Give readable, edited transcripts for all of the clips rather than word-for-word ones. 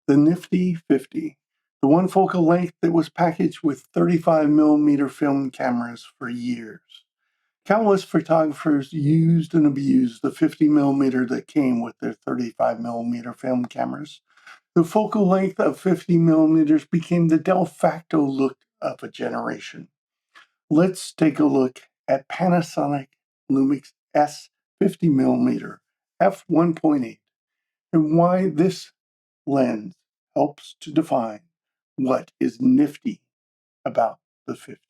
the nifty 50, the one focal length that was packaged with 35mm film cameras for years. Countless photographers used and abused the 50mm that came with their 35mm film cameras. The focal length of 50mm became the de facto look of a generation. Let's take a look at Panasonic Lumix S 50mm F1.8 and why this lens helps to define what is nifty about the 50.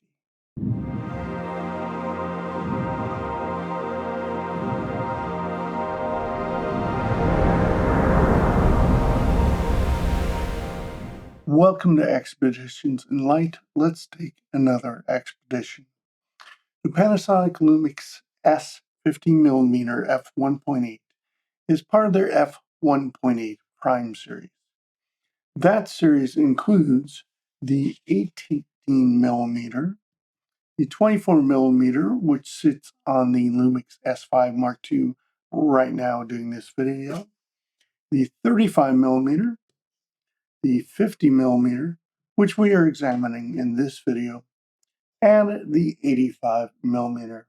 Welcome to Expeditions in Light. Let's take another expedition. The Panasonic Lumix S 50mm F1.8 is part of their F1.8 Prime series. That series includes the 18mm, the 24mm, which sits on the Lumix S5 Mark II right now doing this video, the 35mm, the 50mm, which we are examining in this video, and the 85mm.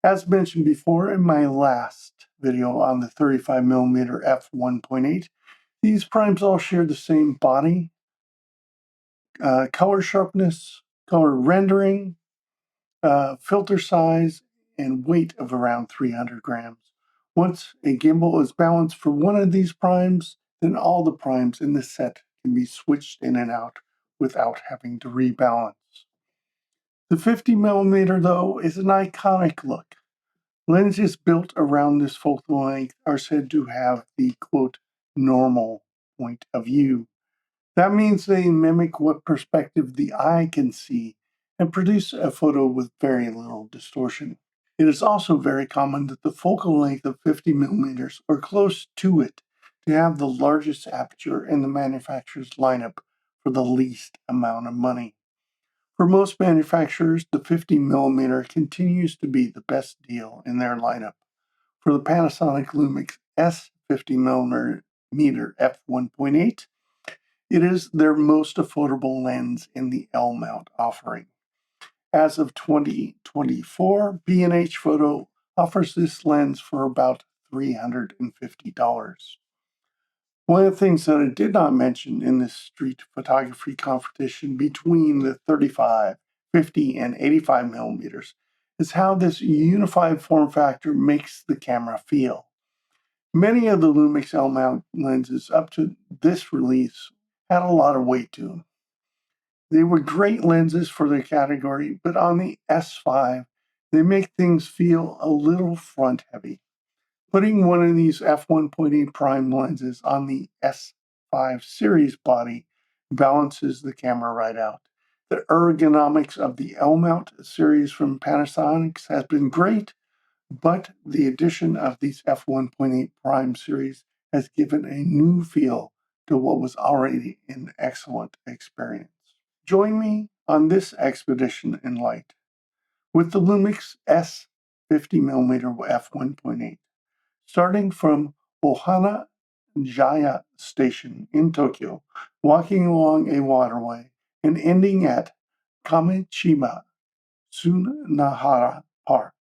As mentioned before in my last video on the 35mm f1.8, these primes all share the same body, color sharpness, color rendering, filter size, and weight of around 300 grams. Once a gimbal is balanced for one of these primes, then all the primes in the set can be switched in and out without having to rebalance. The 50mm, though, is an iconic look. Lenses built around this focal length are said to have the, quote, normal point of view. That means they mimic what perspective the eye can see and produce a photo with very little distortion. It is also very common that the focal length of 50mm or close to it to have the largest aperture in the manufacturer's lineup for the least amount of money. For most manufacturers, the 50mm continues to be the best deal in their lineup. For the Panasonic Lumix S 50mm f1.8, it is their most affordable lens in the L-mount offering. As of 2024, B&H Photo offers this lens for about $350. One of the things that I did not mention in this street photography competition between the 35, 50, and 85mm is how this unified form factor makes the camera feel. Many of the Lumix L-mount lenses up to this release had a lot of weight to them. They were great lenses for their category, but on the S5, they make things feel a little front heavy. Putting one of these f1.8 prime lenses on the S5 series body balances the camera right out. The ergonomics of the L-mount series from Panasonic has been great, but the addition of these f1.8 prime series has given a new feel to what was already an excellent experience. Join me on this expedition in light with the Lumix S 50mm f1.8. Starting from Ohanajaya Station in Tokyo, walking along a waterway, and ending at Kamichiba Sunahara Park.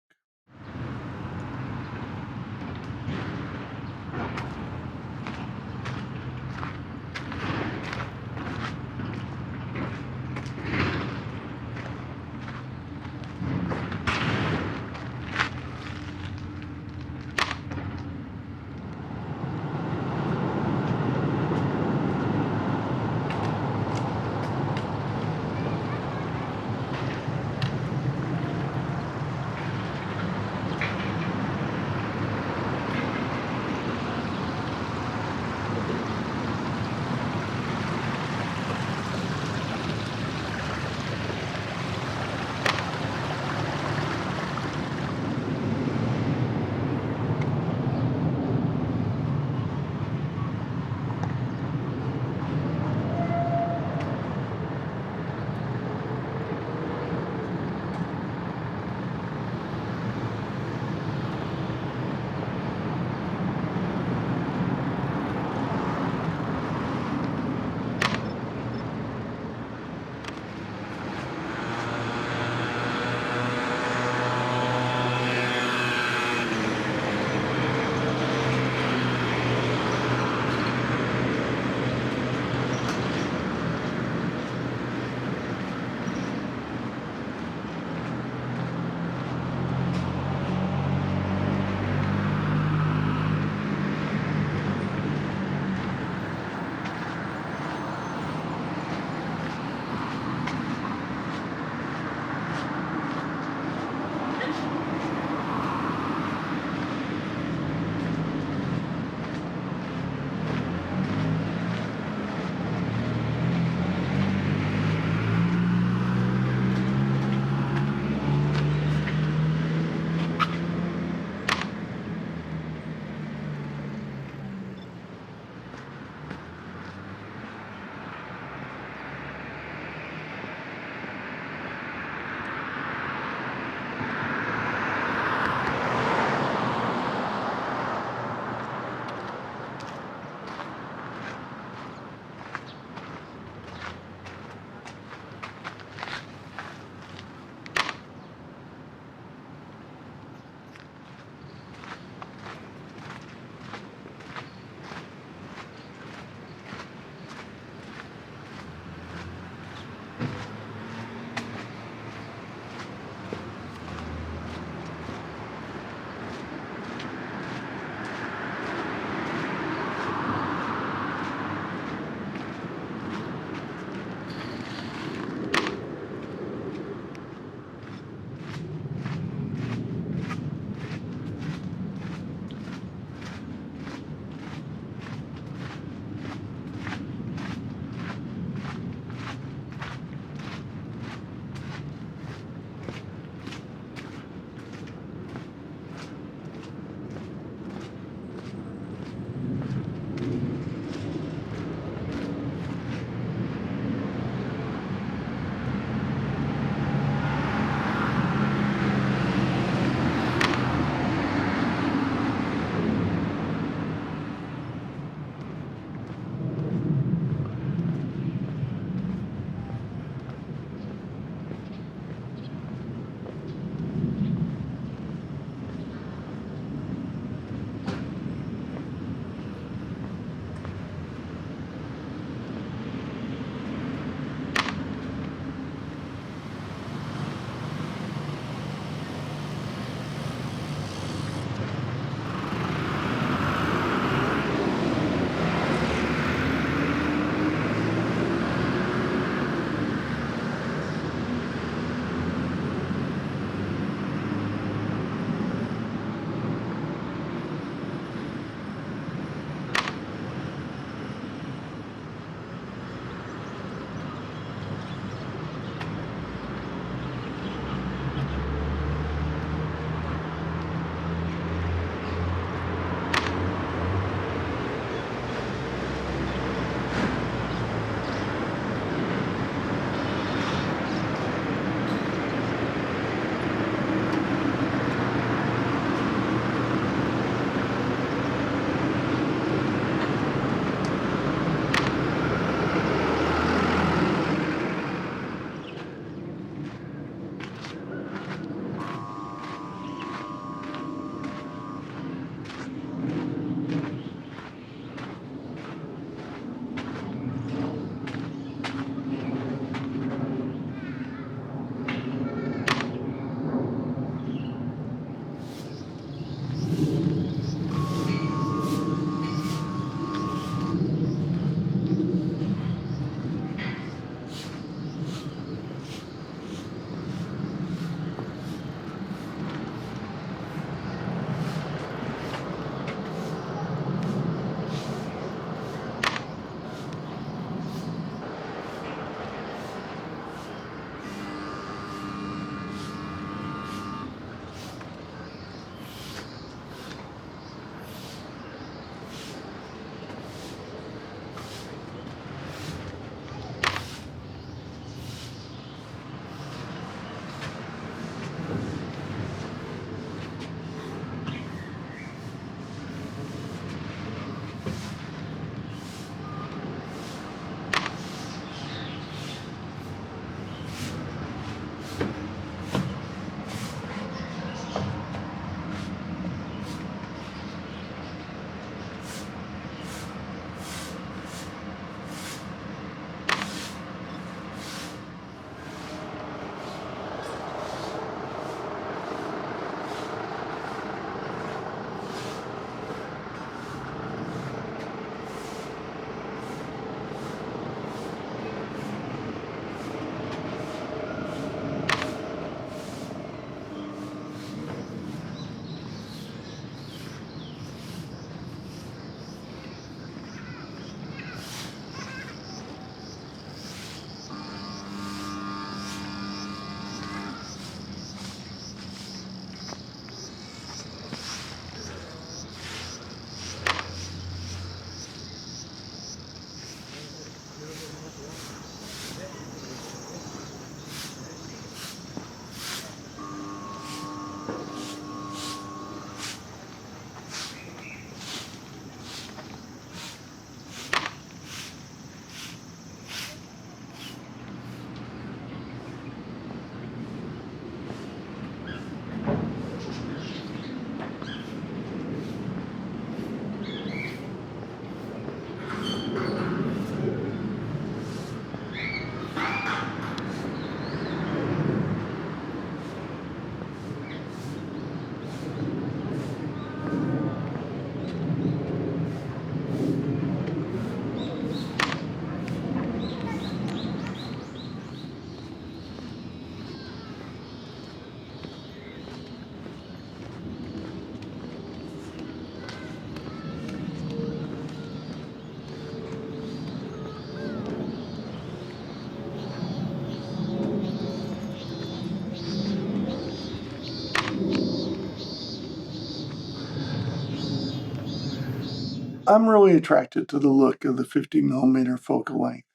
I'm really attracted to the look of the 50mm focal length.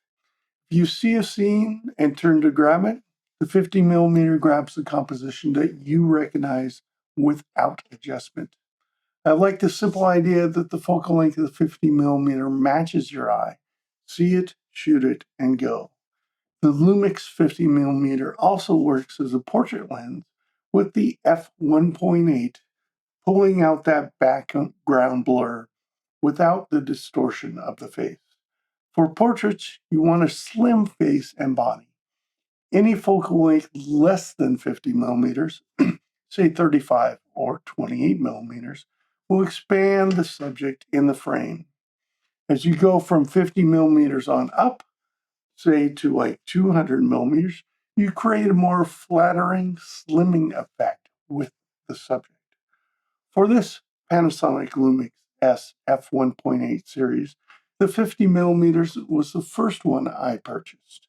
If you see a scene and turn to grab it, the 50mm grabs the composition that you recognize without adjustment. I like the simple idea that the focal length of the 50mm matches your eye. See it, shoot it, and go. The Lumix 50mm also works as a portrait lens with the F1.8, pulling out that background blur without the distortion of the face. For portraits, you want a slim face and body. Any focal length less than 50mm, say 35 or 28mm, will expand the subject in the frame. As you go from 50mm on up, say to like 200mm, you create a more flattering, slimming effect with the subject. For this Panasonic Lumix S F1.8 series, the 50mm was the first one I purchased.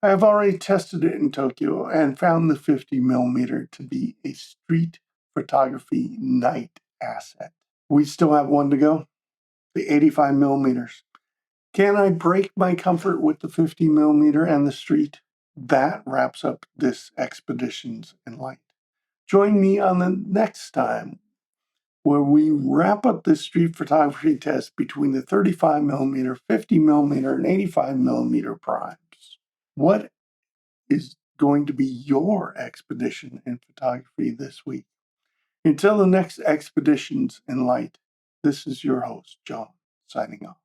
I have already tested it in Tokyo and found the 50mm to be a street photography night asset. We still have one to go, the 85mm. Can I break my comfort with the 50mm and the street? That wraps up this Expeditions in Light. Join me on the next time where we wrap up this street photography test between the 35mm, 50mm, and 85mm primes. What is going to be your expedition in photography this week? Until the next Expeditions in Light, this is your host, John, signing off.